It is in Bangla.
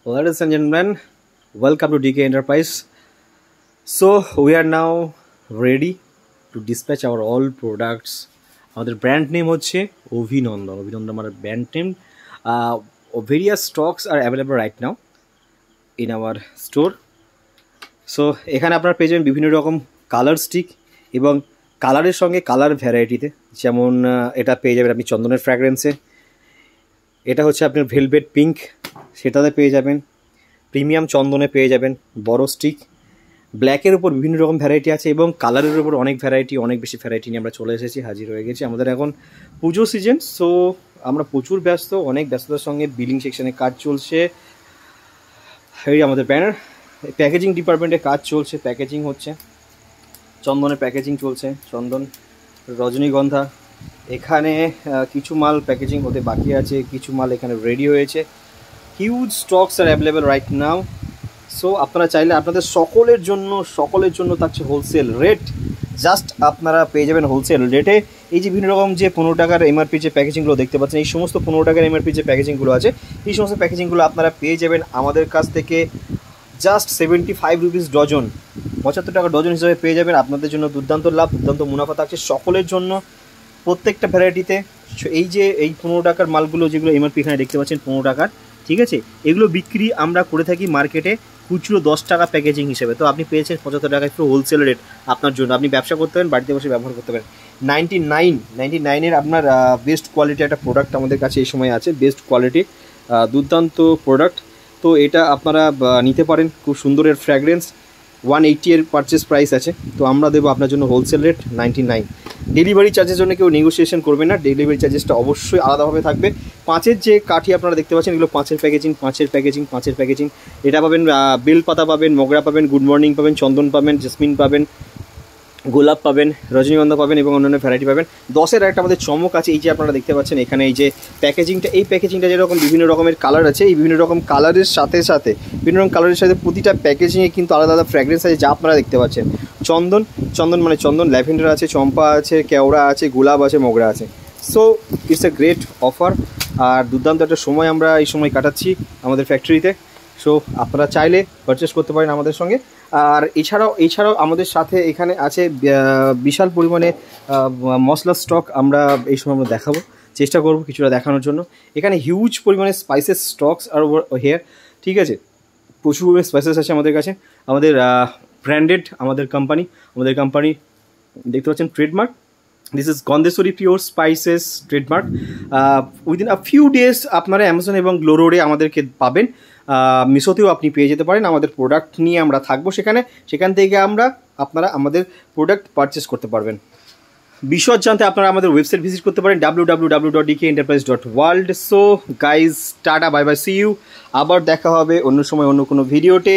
Ladies and gentlemen, welcome to DK Enterprise. So we are now ready to dispatch our all products. আমাদের brand name হচ্ছে অভিনন্দন আমার brand name. Various stocks are available right now in our store. So এখানে আপনারা পেয়ে যাবেন বিভিন্ন রকম কালার স্টিক এবং কালারের সঙ্গে কালার ভ্যারাইটিতে, যেমন এটা পেয়ে যাবেন আপনি চন্দনের ফ্র্যাগ্রেন্সে, এটা হচ্ছে আপনার ভেলভেট পিঙ্ক, সেটাতে পেয়ে যাবেন প্রিমিয়াম চন্দনে পেয়ে যাবেন বড় স্টিক, ব্ল্যাকের উপর বিভিন্ন রকম ভ্যারাইটি আছে এবং কালারের উপর অনেক বেশি ভ্যারাইটি নিয়ে আমরা চলে এসেছি, হাজির হয়ে গেছি। আমাদের এখন পুজো সিজন, সো আমরা প্রচুর ব্যস্ত, অনেক ব্যস্ততার সঙ্গে বিলিং সেকশনে কাজ চলছে। এই আমাদের ব্যানার প্যাকেজিং ডিপার্টমেন্টে কাজ চলছে, প্যাকেজিং হচ্ছে, চন্দনের প্যাকেজিং চলছে, চন্দন রজনীগন্ধা। এখানে কিছু মাল প্যাকেজিং হতে বাকি আছে, কিছু মাল এখানে রেডি হয়েছে। হিউজ স্টকস আর অ্যাভেলেবেল রাইট নাও। সো আপনারা চাইলে আপনাদের সকলের জন্য থাকছে হোলসেল রেট। জাস্ট আপনারা পেয়ে যাবেন হোলসেল রেটে। এই যে বিভিন্ন রকম যে 15 টাকার এমআরপি যে প্যাকেজিংগুলো দেখতে পাচ্ছেন, এই সমস্ত 15 টাকার এমআরপি যে প্যাকেজিংগুলো আছে, এই সমস্ত প্যাকেজিংগুলো আপনারা পেয়ে যাবেন আমাদের কাছ থেকে জাস্ট 75 রুপিস ডজন, 75 টাকা ডজন হিসেবে পেয়ে যাবেন। আপনাদের জন্য দুর্দান্ত লাভ, দুর্দান্ত মুনাফা থাকছে সকলের জন্য প্রত্যেকটা ভ্যারাইটিতে। এই 15 টাকার মালগুলো যেগুলো এমআরপি এখানে দেখতে পাচ্ছেন 15 টাকার, ঠিক আছে, এগুলো বিক্রি আমরা করে থাকি মার্কেটে খুচরো 10 টাকা প্যাকেজিং হিসেবে। তো আপনি পেয়েছেন 75 টাকায় পুরো হোলসেল রেট আপনার জন্য। আপনি ব্যবসা করতে পারেন, বাড়িতে বসে ব্যবহার করতে পারেন। 99-এর আপনার বেস্ট কোয়ালিটি একটা প্রোডাক্ট আমাদের কাছে এই সময় আছে, বেস্ট কোয়ালিটি দুর্দান্ত প্রোডাক্ট। তো এটা আপনারা নিতে পারেন, খুব সুন্দরের ফ্র্যাগ্রেন্স। 180 এর পারচেস প্রাইস আছে, তো আমরা দেবো আপনার জন্য হোলসেল রেট 99। ডেলিভারি চার্জের জন্য কেউ নেগোসিয়েশন করবেন না, ডেলিভারি চার্জেসটা অবশ্যই আলাদাভাবে থাকবে। 5-এর যে কাঠি আপনারা দেখতে পাচ্ছেন, এগুলো 5-এর প্যাকেজিং। এটা পাবেন বেলপাতা পাবেন, মগরা পাবেন, গুড মর্নিং পাবেন, চন্দন পাবেন, জেসমিন পাবেন, গোলাপ পাবেন, রজনীগন্ধা পাবেন এবং অন্যান্য ভ্যারাইটি পাবেন। 10-এর একটা আমাদের চমক আছে, এই যে আপনারা দেখতে পাচ্ছেন এখানে এই যে প্যাকেজিংটা যেরকম বিভিন্ন রকমের কালার আছে, এই বিভিন্ন রকম কালারের সাথে প্রতিটা প্যাকেজিংয়ে কিন্তু আলাদা আলাদা ফ্র্যাগ্রেন্স আছে, যা আপনারা দেখতে পাচ্ছেন। চন্দন মানে চন্দন, ল্যাভেন্ডার আছে, চম্পা আছে, কেওড়া আছে, গোলাপ আছে, মগরা আছে। So it's a great offer আর দুর্দান্ত একটা সময় আমরা এই সময় কাটাচ্ছি আমাদের ফ্যাক্টরিতে। সো আপনারা চাইলে পারচেস করতে পারেন আমাদের সঙ্গে। আর এছাড়াও আমাদের সাথে এখানে আছে বিশাল পরিমাণে মশলার স্টক। আমরা এই সময় আমরা দেখাবো, চেষ্টা করবো কিছুটা দেখানোর জন্য। এখানে হিউজ পরিমাণে spices stocks are over here, ঠিক আছে, প্রচুর পরিমাণে স্পাইসেস আছে আমাদের কাছে। আমাদের ব্র্যান্ডেড আমাদের কোম্পানি দেখতে পাচ্ছেন trademark, this is Gandheshwari pure spices trademark. Within a few days আপনারা অ্যামাজন এবং গ্লোরোডে আমাদেরকে পাবেন, মিশোতেও আপনি পেয়ে যেতে পারেন। আমাদের প্রোডাক্ট নিয়ে আমরা থাকবো সেখান থেকে আপনারা আমাদের প্রোডাক্ট পারচেস করতে পারবেন। বিশদ জানতে আপনারা আমাদের ওয়েবসাইট ভিজিট করতে পারেন www.dkenterprise.world। So guys, tata, bye bye, see you. আবার দেখা হবে অন্য সময় অন্য কোনো ভিডিওতে।